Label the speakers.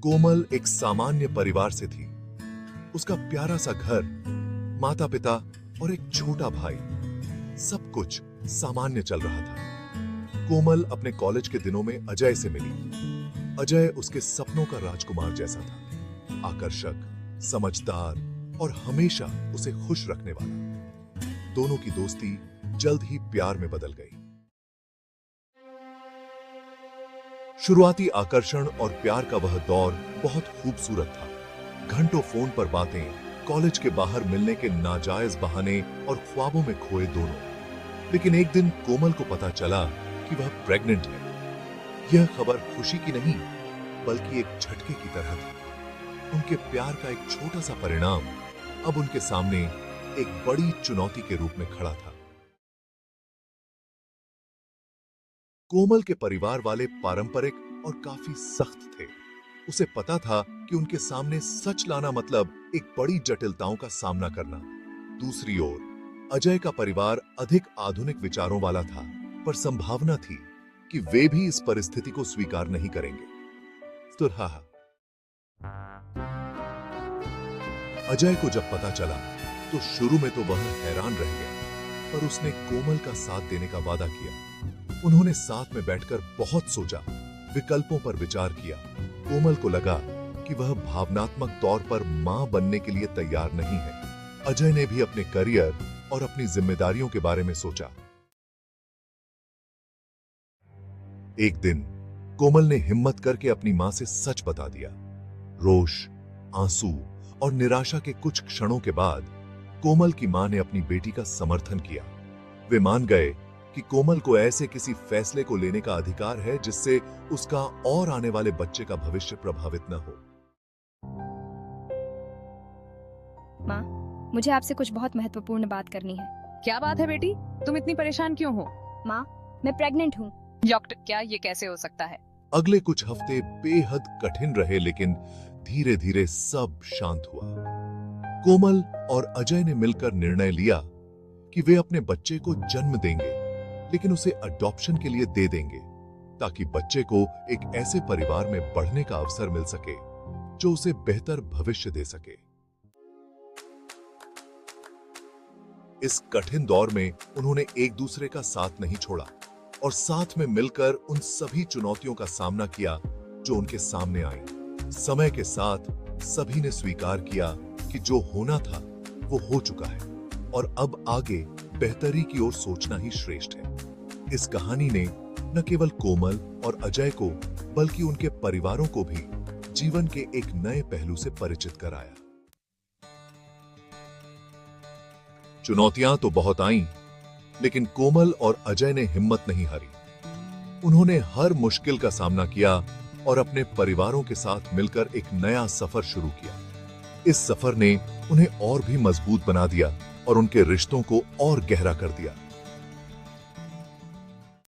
Speaker 1: कोमल एक सामान्य परिवार से थी। उसका प्यारा सा घर, माता पिता और एक छोटा भाई, सब कुछ सामान्य चल रहा था। कोमल अपने कॉलेज के दिनों में अजय से मिली। अजय उसके सपनों का राजकुमार जैसा था, आकर्षक, समझदार और हमेशा उसे खुश रखने वाला। दोनों की दोस्ती जल्द ही प्यार में बदल गई। शुरुआती आकर्षण और प्यार का वह दौर बहुत खूबसूरत था। घंटों फोन पर बातें, कॉलेज के बाहर मिलने के नाजायज बहाने और ख्वाबों में खोए दोनों। लेकिन एक दिन कोमल को पता चला कि वह प्रेग्नेंट है। यह खबर खुशी की नहीं, बल्कि एक झटके की तरह थी। उनके प्यार का एक छोटा सा परिणाम अब उनके सामने एक बड़ी चुनौती के रूप में खड़ा था। कोमल के परिवार वाले पारंपरिक और काफी सख्त थे। उसे पता था कि उनके सामने सच लाना मतलब एक बड़ी जटिलताओं का सामना करना। दूसरी ओर अजय का परिवार अधिक आधुनिक विचारों वाला था, पर संभावना थी कि वे भी इस परिस्थिति को स्वीकार नहीं करेंगे। अजय को जब पता चला तो शुरू में तो वह हैरान रह गया, पर उसने कोमल का साथ देने का वादा किया। उन्होंने साथ में बैठकर बहुत सोचा, विकल्पों पर विचार किया। कोमल को लगा कि वह भावनात्मक तौर पर मां बनने के लिए तैयार नहीं है। अजय ने भी अपने करियर और अपनी जिम्मेदारियों के बारे में सोचा। एक दिन कोमल ने हिम्मत करके अपनी मां से सच बता दिया। रोष, आंसू और निराशा के कुछ क्षणों के बाद कोमल की मां ने अपनी बेटी का समर्थन किया। वे मान गए कि कोमल को ऐसे किसी फैसले को लेने का अधिकार है जिससे उसका और आने वाले बच्चे का भविष्य प्रभावित न हो।
Speaker 2: माँ, मुझे आपसे कुछ बहुत महत्वपूर्ण बात करनी है।
Speaker 3: क्या बात है बेटी? तुम इतनी परेशान क्यों हो?
Speaker 2: माँ, मैं प्रेग्नेंट हूँ।
Speaker 3: डॉक्टर, क्या ये कैसे हो सकता है?
Speaker 1: अगले कुछ हफ्ते बेहद कठिन रहे, लेकिन धीरे धीरे सब शांत हुआ। कोमल और अजय ने मिलकर निर्णय लिया कि वे अपने बच्चे को जन्म देंगे, लेकिन उसे अडॉप्शन के लिए दे देंगे, ताकि बच्चे को एक ऐसे परिवार में बढ़ने का अवसर मिल सके जो उसे बेहतर भविष्य दे सके। इस कठिन दौर में उन्होंने एक दूसरे का साथ नहीं छोड़ा और साथ में मिलकर उन सभी चुनौतियों का सामना किया जो उनके सामने आई। समय के साथ सभी ने स्वीकार किया कि जो होना था वो हो चुका है और अब आगे बेहतरी की ओर सोचना ही श्रेष्ठ है। इस कहानी ने न केवल कोमल और अजय को, बल्कि उनके परिवारों को भी जीवन के एक नए पहलू से परिचित कराया। चुनौतियां तो बहुत आईं, लेकिन कोमल और अजय ने हिम्मत नहीं हारी। उन्होंने हर मुश्किल का सामना किया और अपने परिवारों के साथ मिलकर एक नया सफर शुरू किया। इस सफर ने उन्हें और भी मजबूत बना दिया और उनके रिश्तों को और गहरा कर दिया।